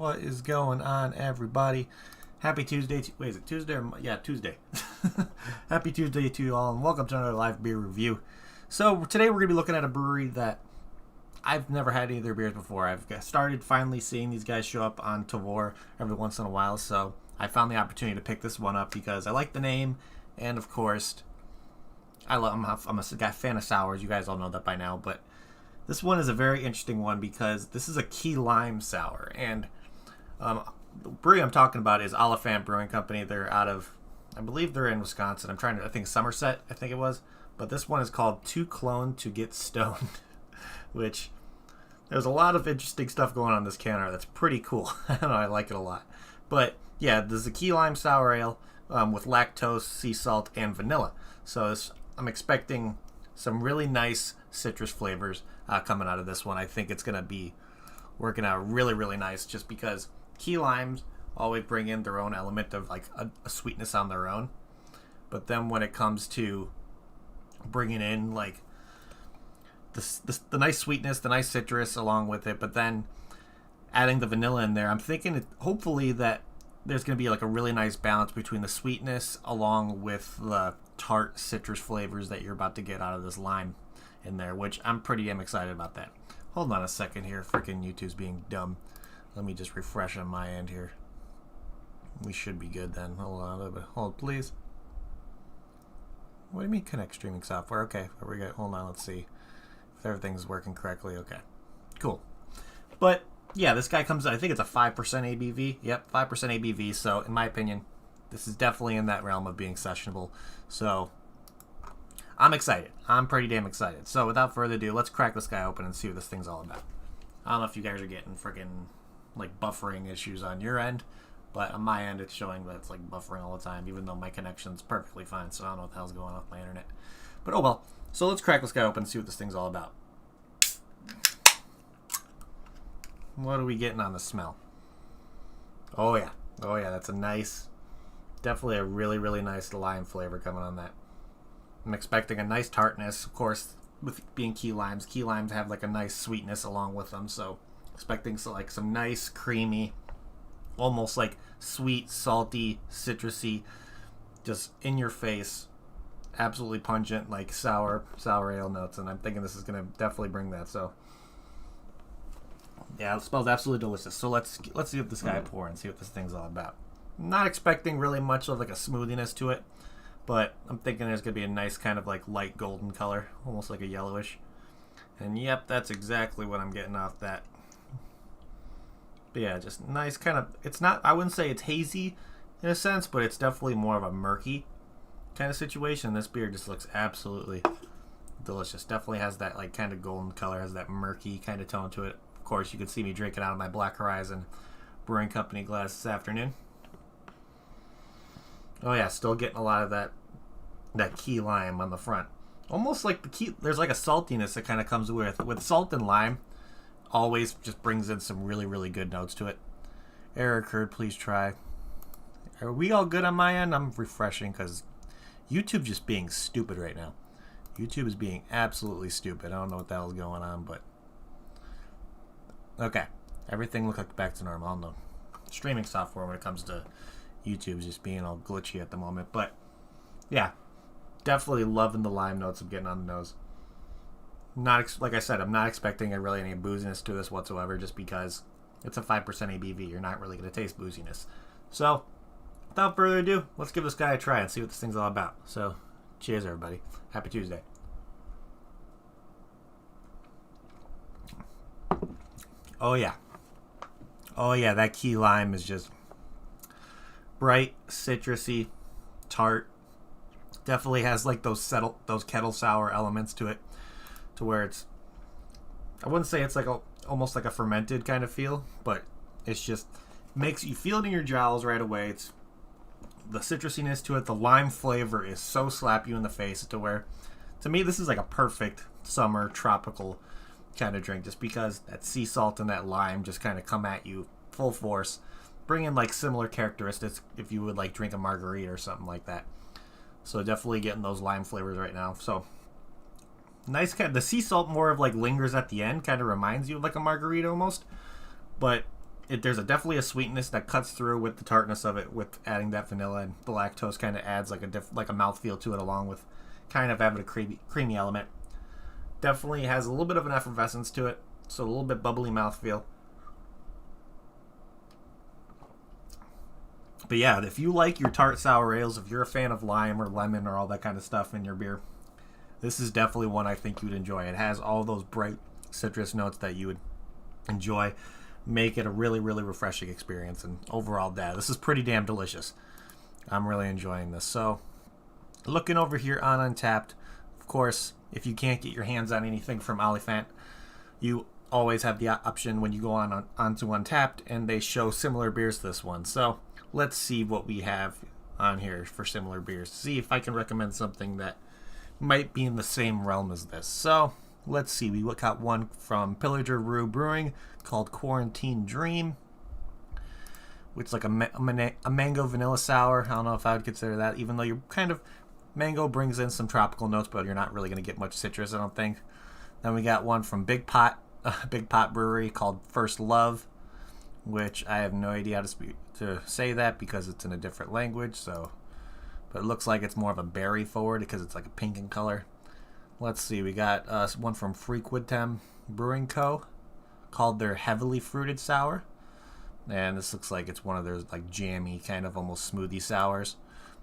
What is going on, everybody? Happy Tuesday. Wait, is it Tuesday? Yeah, Tuesday. Happy Tuesday to you all, and welcome to another live beer review. So today we're going to be looking at a brewery that I've never had any of their beers before. I've started finally seeing these guys show up on Tavor every once in a while, so I found the opportunity to pick this one up because I like the name, and of course, I'm a fan of sours. You guys all know that by now, but this one is a very interesting one because this is a key lime sour, and the brewery I'm talking about is Oliphant Brewing Company. They're out of, I believe they're in Wisconsin. I think Somerset, I think it was. But this one is called 2Cloned 2GetStoned, which there's a lot of interesting stuff going on in this can art that's pretty cool. I don't know, I like it a lot. But yeah, this is a key lime sour ale with lactose, sea salt, and vanilla. So I'm expecting some really nice citrus flavors coming out of this one. I think it's going to be working out really, really nice just because key limes always bring in their own element of like a sweetness on their own. But then when it comes to bringing in like the nice sweetness, the nice citrus along with it, but then adding the vanilla in there, I'm thinking hopefully that there's going to be like a really nice balance between the sweetness along with the tart citrus flavors that you're about to get out of this lime in there, which I'm pretty damn excited about that. Hold on a second here. Freaking YouTube's being dumb. Let me just refresh on my end here. We should be good then. Hold on a little bit. Hold, please. What do you mean connect streaming software? Okay, there we go. Hold on, let's see if everything's working correctly. Okay, cool. But yeah, this guy comes, I think it's a 5% ABV. Yep, 5% ABV. So in my opinion, this is definitely in that realm of being sessionable. So I'm excited. I'm pretty damn excited. So without further ado, let's crack this guy open and see what this thing's all about. I don't know if you guys are getting freaking like buffering issues on your end, but on my end it's showing that it's like buffering all the time, even though my connection's perfectly fine. So I don't know what the hell's going on with my internet. But oh well. So let's crack this guy open and see what this thing's all about. What are we getting on the smell? Oh yeah. Oh yeah, that's a nice, definitely a really, really nice lime flavor coming on that. I'm expecting a nice tartness, of course, with being key limes. Key limes have like a nice sweetness along with them, so expecting some nice, creamy, almost like sweet, salty, citrusy, just in your face, absolutely pungent, like sour ale notes, and I'm thinking this is gonna definitely bring that. So yeah, it smells absolutely delicious. So let's see what this guy pour and see what this thing's all about. I'm not expecting really much of like a smoothiness to it, but I'm thinking there's going to be a nice kind of like light golden color, almost like a yellowish. And yep, that's exactly what I'm getting off that. But yeah, just nice kind of, it's not, I wouldn't say it's hazy in a sense, but it's definitely more of a murky kind of situation. This beer just looks absolutely delicious. Definitely has that like kind of golden color, has that murky kind of tone to it. Of course, you can see me drinking out of my Black Horizon Brewing Company glass this afternoon. Oh yeah, still getting a lot of that key lime on the front. Almost like the key, there's like a saltiness that kind of comes with salt and lime. Always just brings in some really, really good notes to it. Error occurred, please try. Are we all good on my end? I'm refreshing because YouTube just being stupid right now. YouTube is being absolutely stupid. I don't know what the hell's going on, but okay. Everything looks like back to normal. I don't know. Streaming software when it comes to YouTube is just being all glitchy at the moment, but yeah, definitely loving the lime notes I'm getting on the nose. Like I said, I'm not expecting really any booziness to this whatsoever, just because it's a 5% ABV. You're not really going to taste booziness. So, without further ado, let's give this guy a try and see what this thing's all about. So, cheers, everybody. Happy Tuesday. Oh yeah. Oh yeah, that key lime is just bright, citrusy, tart. Definitely has like those kettle sour elements to it, to where it's, I wouldn't say it's like almost like a fermented kind of feel, but it's just makes you feel it in your jowls right away. It's the citrusiness to it. The lime flavor is so slap you in the face to where, to me, this is like a perfect summer tropical kind of drink, just because that sea salt and that lime just kind of come at you full force, bring in like similar characteristics if you would like drink a margarita or something like that. So definitely getting those lime flavors right now. So nice, kind of, the sea salt more of like lingers at the end, kind of reminds you of like a margarita almost, but There's definitely a sweetness that cuts through with the tartness of it, with adding that vanilla, and the lactose kind of adds like a mouthfeel to it, along with kind of having a creamy element. Definitely has a little bit of an effervescence to it, so a little bit bubbly mouthfeel. But yeah, if you like your tart sour ales, if you're a fan of lime or lemon or all that kind of stuff in your beer, this is definitely one I think you'd enjoy. It has all those bright citrus notes that you would enjoy. Make it a really, really refreshing experience. And overall, this is pretty damn delicious. I'm really enjoying this. So, looking over here on Untapped, of course, if you can't get your hands on anything from Oliphant, you always have the option when you go onto Untapped, and they show similar beers to this one. So, let's see what we have on here for similar beers. See if I can recommend something that might be in the same realm as this. So, let's see. We got one from Pillager Brewing called Quarantine Dream, which is like a mango vanilla sour. I don't know if I would consider that, even though you're kind of... Mango brings in some tropical notes, but you're not really going to get much citrus, I don't think. Then we got one from Big Pot Brewery called First Love, which I have no idea how to say that because it's in a different language. So, but it looks like it's more of a berry forward because it's like a pink in color. Let's see. We got one from Frequentem Brewing Co. called their Heavily Fruited Sour, and this looks like it's one of their like jammy kind of almost smoothie sours.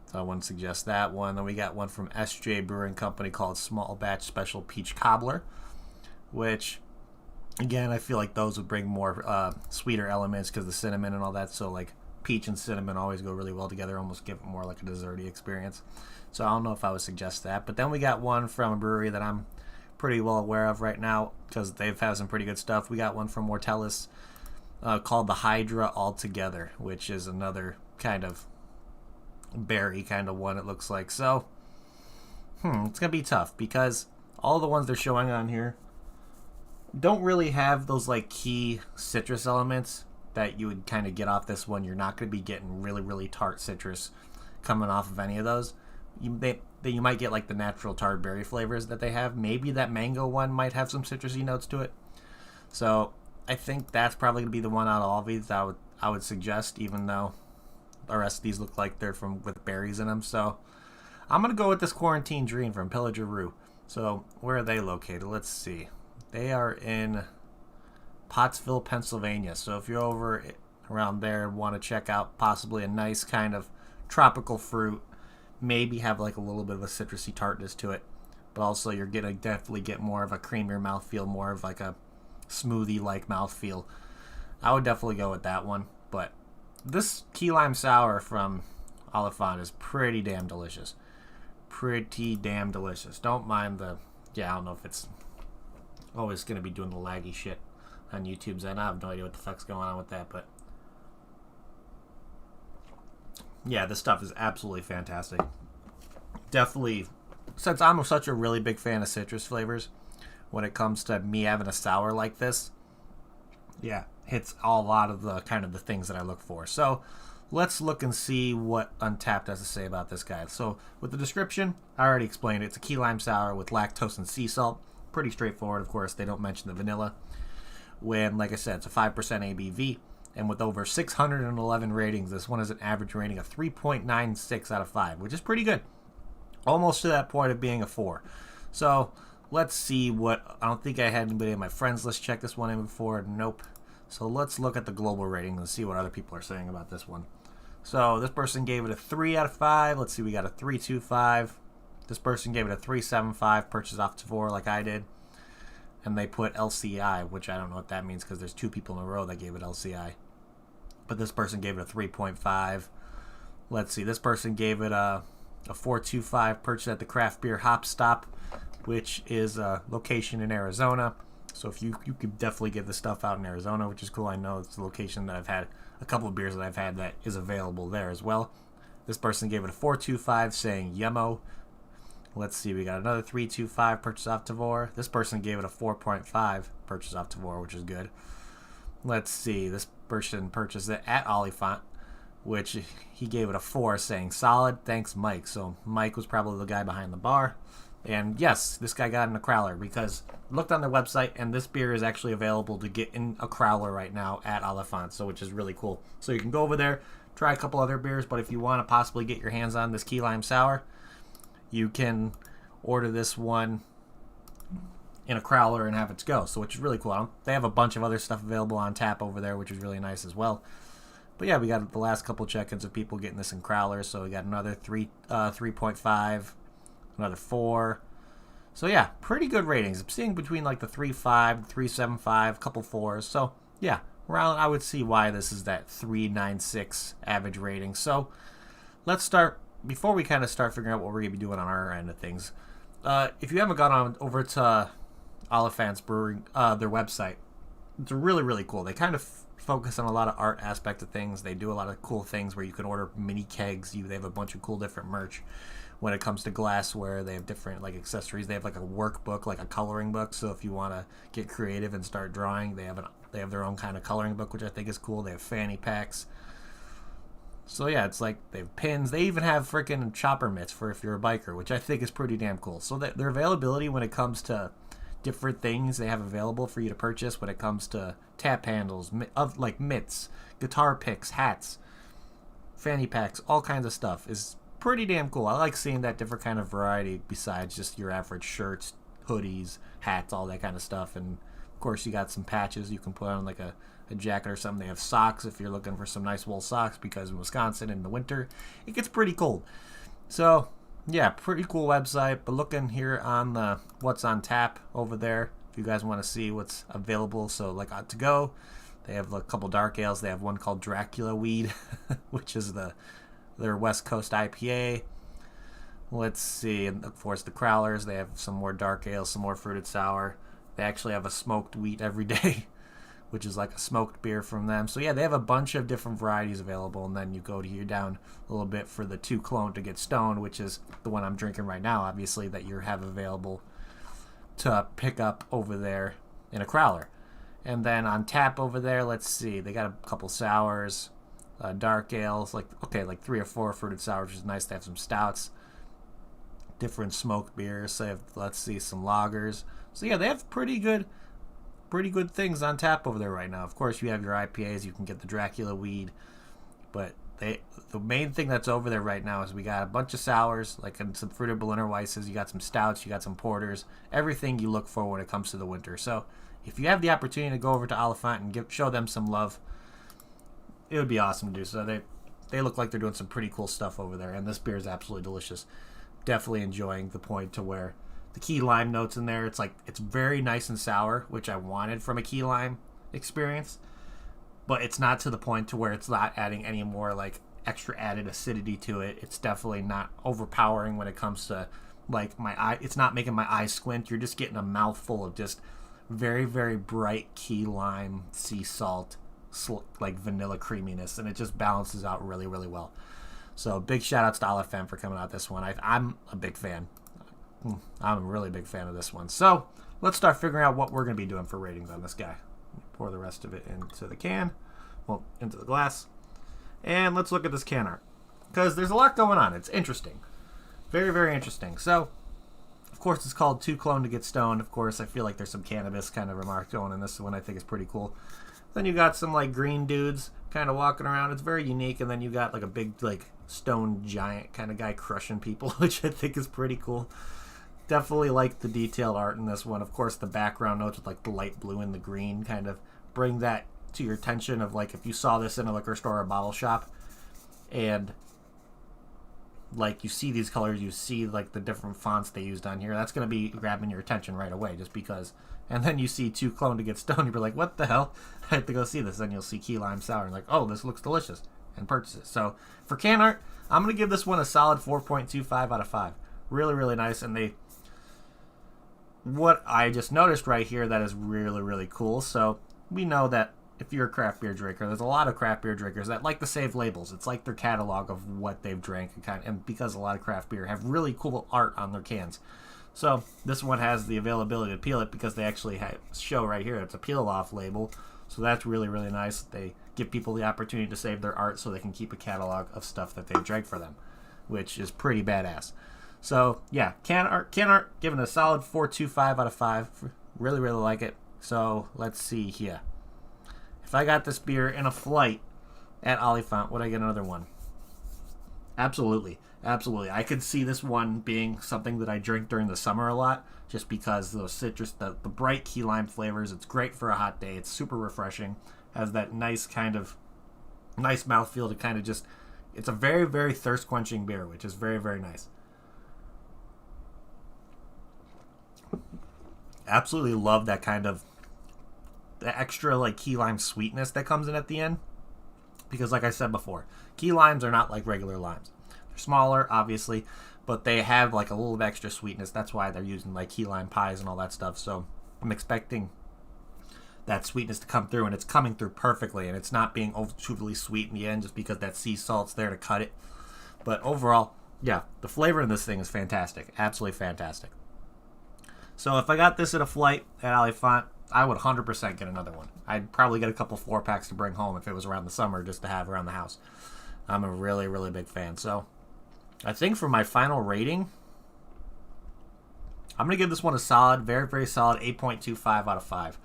So I wouldn't suggest that one. Then we got one from SJ Brewing Company called Small Batch Special Peach Cobbler, which, again, I feel like those would bring more sweeter elements because the cinnamon and all that. So, like, peach and cinnamon always go really well together, almost give it more like a desserty experience. So I don't know if I would suggest that. But then we got one from a brewery that I'm pretty well aware of right now because they've had some pretty good stuff. We got one from Mortellus called the Hydra Altogether, which is another kind of berry kind of one, it looks like. So it's gonna be tough because all the ones they're showing on here don't really have those like key citrus elements that you would kind of get off this one. You're not going to be getting really, really tart citrus coming off of any of those. You might get like the natural tart berry flavors that they have. Maybe that mango one might have some citrusy notes to it. So I think that's probably going to be the one out of all of these I would suggest, even though the rest of these look like they're with berries in them. So I'm going to go with this Quarantine Dream from Pillager Brew. So where are they located? Let's see. They are in Pottsville, Pennsylvania. So if you're over around there and want to check out possibly a nice kind of tropical fruit, maybe have like a little bit of a citrusy tartness to it, but also you're going to definitely get more of a creamier mouthfeel, more of like a smoothie-like mouthfeel, I would definitely go with that one. But this key lime sour from Oliphant is pretty damn delicious. Pretty damn delicious. Don't mind I don't know if it's always going to be doing the laggy shit on YouTube's end. I have no idea what the fuck's going on with that, but yeah, this stuff is absolutely fantastic. Definitely, since I'm such a really big fan of citrus flavors, when it comes to me having a sour like this, hits a lot of the kind of the things that I look for. So let's look and see what Untapped has to say about this guy. So with the description, I already explained it. It's a key lime sour with lactose and sea salt. Pretty straightforward. Of course, they don't mention the vanilla. When, like I said, it's a 5% ABV. And with over 611 ratings, this one has an average rating of 3.96 out of 5, which is pretty good. Almost to that point of being a 4. So let's see what... I don't think I had anybody on my friends list check this one in before. Nope. So let's look at the global ratings and see what other people are saying about this one. So this person gave it a 3 out of 5. Let's see, we got a 3.25. This person gave it a 3.75, purchase off Tavor like I did. And they put LCI, which I don't know what that means because there's 2 people in a row that gave it LCI. But this person gave it a 3.5. Let's see, this person gave it a 4.25, purchase at the Craft Beer Hop Stop, which is a location in Arizona. So if you could definitely get this stuff out in Arizona, which is cool. I know it's the location that I've had a couple of beers that I've had that is available there as well. This person gave it a 4.25, saying Yummo. Let's see, we got another 3.25 purchase off Tavor. This person gave it a 4.5 purchase off Tavor, which is good. Let's see, this person purchased it at Oliphant, which he gave it a 4, saying solid, thanks Mike. So Mike was probably the guy behind the bar. And yes, this guy got in a crowler because I looked on their website, and this beer is actually available to get in a crowler right now at Oliphant, so which is really cool. So you can go over there, try a couple other beers, but if you want to possibly get your hands on this key lime sour, you can order this one in a crowler and have it to go. So which is really cool. They have a bunch of other stuff available on tap over there, which is really nice as well. But yeah, we got the last couple check-ins of people getting this in crowlers. So we got another 3.5, another 4. So yeah, pretty good ratings. I'm seeing between like the 3.5, 3.75, couple 4s. So yeah, around, I would see why this is that 3.96 average rating. So let's start, before we kind of start figuring out what we're going to be doing on our end of things. If you haven't gone on over to Oliphant's Brewing, their website, it's really, really cool. They kind of focus on a lot of art aspect of things. They do a lot of cool things where you can order mini kegs. They have a bunch of cool different merch. When it comes to glassware, they have different like accessories. They have like a workbook, like a coloring book. So if you want to get creative and start drawing, they have their own kind of coloring book, which I think is cool. They have fanny packs. So yeah, it's like they have pins. They even have freaking chopper mitts for if you're a biker, which I think is pretty damn cool. So their availability when it comes to different things they have available for you to purchase when it comes to tap handles, of like mitts, guitar picks, hats, fanny packs, all kinds of stuff is pretty damn cool. I like seeing that different kind of variety besides just your average shirts, hoodies, hats, all that kind of stuff. And of course you got some patches you can put on like a jacket or something. They have socks if you're looking for some nice wool socks, because in Wisconsin in the winter it gets pretty cold. So yeah, pretty cool website. But looking here on the what's on tap over there, if you guys want to see what's available. So like to go, they have a couple dark ales. They have one called Dracula Weed, which is their West Coast IPA. Let's see, and of course the crowlers. They have some more dark ales, some more fruited sour. They actually have a smoked wheat every day, which is like a smoked beer from them. So yeah, they have a bunch of different varieties available. And then you go to here down a little bit for the 2Cloned to get stoned, which is the one I'm drinking right now, obviously, that you have available to pick up over there in a crowler. And then on tap over there, let's see, they got a couple sours, dark ales, like 3 or 4 fruited sours, which is nice. They have some stouts, different smoked beers. They have, let's see, some lagers. So yeah, they have pretty good things on tap over there right now. Of course, you have your IPAs. You can get the Dracula Weed, but the main thing that's over there right now is we got a bunch of sours, like some fruited Berliner Weisses. You got some stouts. You got some porters. Everything you look for when it comes to the winter. So if you have the opportunity to go over to Oliphant and show them some love, it would be awesome to do. So they look like they're doing some pretty cool stuff over there, and this beer is absolutely delicious. Definitely enjoying the point to where the key lime notes in there, it's very nice and sour, which I wanted from a key lime experience, but it's not to the point to where it's not adding any more like extra added acidity to it. It's definitely not overpowering when it comes to like my eye. It's not making my eyes squint. You're just getting a mouthful of just very, very bright key lime, sea salt, like vanilla creaminess, and it just balances out really, really well. So big shout outs to Oliphant for coming out this one. I'm a big fan. I'm a really big fan of this one. So let's start figuring out what we're going to be doing for ratings on this guy. Pour the rest of it into the can, into the glass, and let's look at this can art, because there's a lot going on. It's interesting, very, very interesting. So of course it's called 2Cloned to get stoned. Of course I feel like there's some cannabis kind of remark going in this one. I think is pretty cool. Then you got some like green dudes kind of walking around. It's very unique. And then you got like a big like stone giant kind of guy crushing people, which I think is pretty cool. Definitely like the detailed art in this one. Of course, the background notes with like the light blue and the green kind of bring that to your attention of like if you saw this in a liquor store or a bottle shop and like you see these colors, you see like the different fonts they used on here, that's going to be grabbing your attention right away just because. And then you see 2Cloned to get stoned, you're like, what the hell? I have to go see this. Then you'll see key lime sour and like, oh, this looks delicious, and purchase it. So for can art, I'm going to give this one a solid 4.25 out of 5. Really, really nice. And what I just noticed right here that is really, really cool. So we know that if you're a craft beer drinker, there's a lot of craft beer drinkers that like to save labels. It's like their catalog of what they've drank, and because a lot of craft beer have really cool art on their cans. So this one has the availability to peel it because they actually show right here it's a peel off label. So that's really, really nice. They give people the opportunity to save their art so they can keep a catalog of stuff that they've drank for them, which is pretty badass. So yeah, can art giving a solid 4.25 out of 5. Really like it. So let's see here. If I got this beer in a flight at Oliphant, would I get another one? Absolutely. I could see this one being something that I drink during the summer a lot, just because those citrus, the bright key lime flavors. It's great for a hot day. It's super refreshing. Has that nice mouthfeel to kind of just. It's a very thirst quenching beer, which is very nice. Absolutely love that kind of the extra like key lime sweetness that comes in at the end, because like I said before, key limes are not like regular limes. They're smaller, obviously, but they have like a little bit extra sweetness. That's why they're using like key lime pies and all that stuff. So I'm expecting that sweetness to come through, and it's coming through perfectly, and it's not being overly sweet in the end just because that sea salt's there to cut it. But overall, yeah, the flavor in this thing is fantastic. Absolutely fantastic. So if I got this at a flight at Oliphant, I would 100% get another one. I'd probably get a couple 4-packs to bring home if it was around the summer just to have around the house. I'm a really big fan. So I think for my final rating, I'm going to give this one a solid, very solid 8.25 out of 5.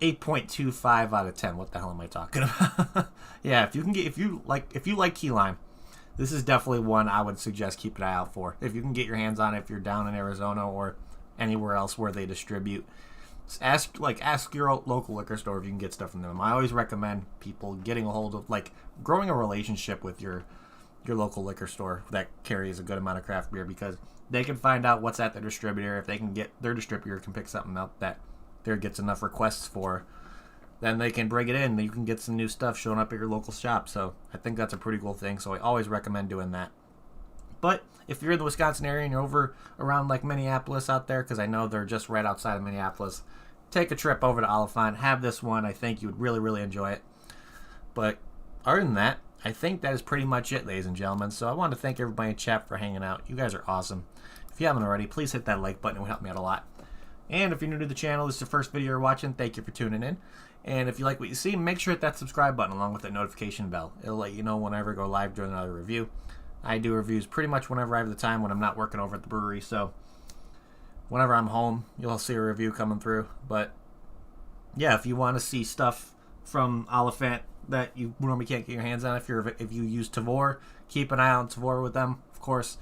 8.25 out of 10. What the hell am I talking about? Yeah, if you like key lime, this is definitely one I would suggest keep an eye out for. If you can get your hands on it, if you're down in Arizona or anywhere else where they distribute, ask your local liquor store if you can get stuff from them. I always recommend people getting a hold of, like, growing a relationship with your local liquor store that carries a good amount of craft beer, because they can find out what's at their distributor. If they can get their distributor can pick something up that there gets enough requests for, then they can bring it in. Then you can get some new stuff showing up at your local shop. So I think that's a pretty cool thing. So I always recommend doing that. But if you're in the Wisconsin area and you're over around like Minneapolis out there, because I know they're just right outside of Minneapolis, take a trip over to Oliphant. Have this one. I think you would really enjoy it. But other than that, I think that is pretty much it, ladies and gentlemen. So I want to thank everybody in chat for hanging out. You guys are awesome. If you haven't already, please hit that like button. It would help me out a lot. And if you're new to the channel, this is the first video you're watching, thank you for tuning in. And if you like what you see, make sure to hit that subscribe button along with that notification bell. It'll let you know whenever I go live during another review. I do reviews pretty much whenever I have the time when I'm not working over at the brewery. So whenever I'm home, you'll see a review coming through. But yeah, if you want to see stuff from Oliphant that you normally can't get your hands on, if you use Tavour, keep an eye out on Tavour with them. Of course,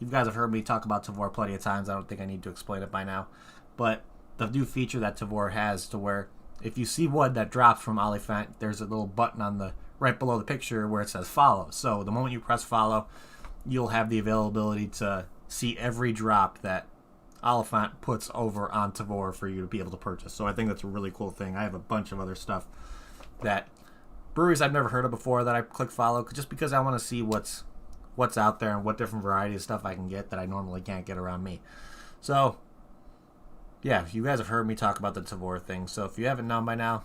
you guys have heard me talk about Tavour plenty of times. I don't think I need to explain it by now. But the new feature that Tavour has, to where if you see one that drops from Oliphant, there's a little button on the right below the picture where it says follow. So the moment you press follow, you'll have the availability to see every drop that Oliphant puts over on Tavour for you to be able to purchase. So I think that's a really cool thing. I have a bunch of other stuff that breweries I've never heard of before that I click follow just because I want to see what's out there and what different variety of stuff I can get that I normally can't get around me. So yeah, you guys have heard me talk about the Tavour thing. So if you haven't known by now,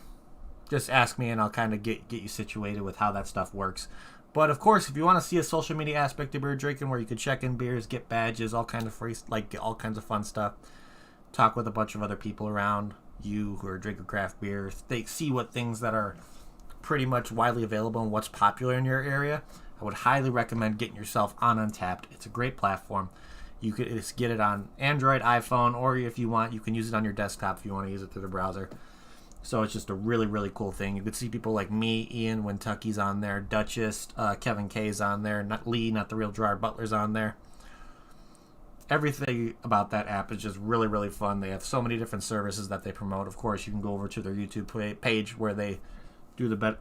just ask me and I'll kind of get you situated with how that stuff works. But of course, if you want to see a social media aspect of beer drinking where you can check in beers, get badges, all kinds of free, like all kinds of fun stuff, talk with a bunch of other people around you who are drinking craft beer, see what things that are pretty much widely available and what's popular in your area, I would highly recommend getting yourself on Untappd. It's a great platform. You could just get it on Android, iPhone, or if you want, you can use it on your desktop if you want to use it through the browser. So it's just a really cool thing. You could see people like me, Ian Wintucky's on there, Duchess, Kevin K's on there, not Lee, not the real Gerard Butler's on there. Everything about that app is just really fun. They have so many different services that they promote. Of course, you can go over to their YouTube page where they do their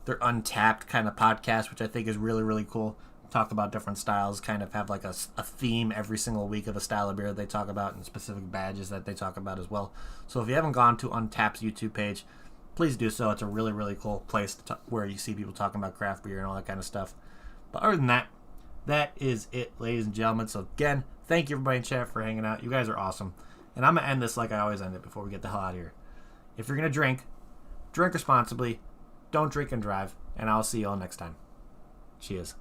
Untappd kind of podcast, which I think is really cool. Talk about different styles, kind of have like a theme every single week of a style of beer that they talk about and specific badges that they talk about as well. So if you haven't gone to Untappd's YouTube page, please do so. It's a really cool place where you see people talking about craft beer and all that kind of stuff. But other than that, that is it, ladies and gentlemen. So again, thank you everybody in chat for hanging out. You guys are awesome. And I'm going to end this like I always end it before we get the hell out of here. If you're going to drink responsibly. Don't drink and drive. And I'll see you all next time. Cheers.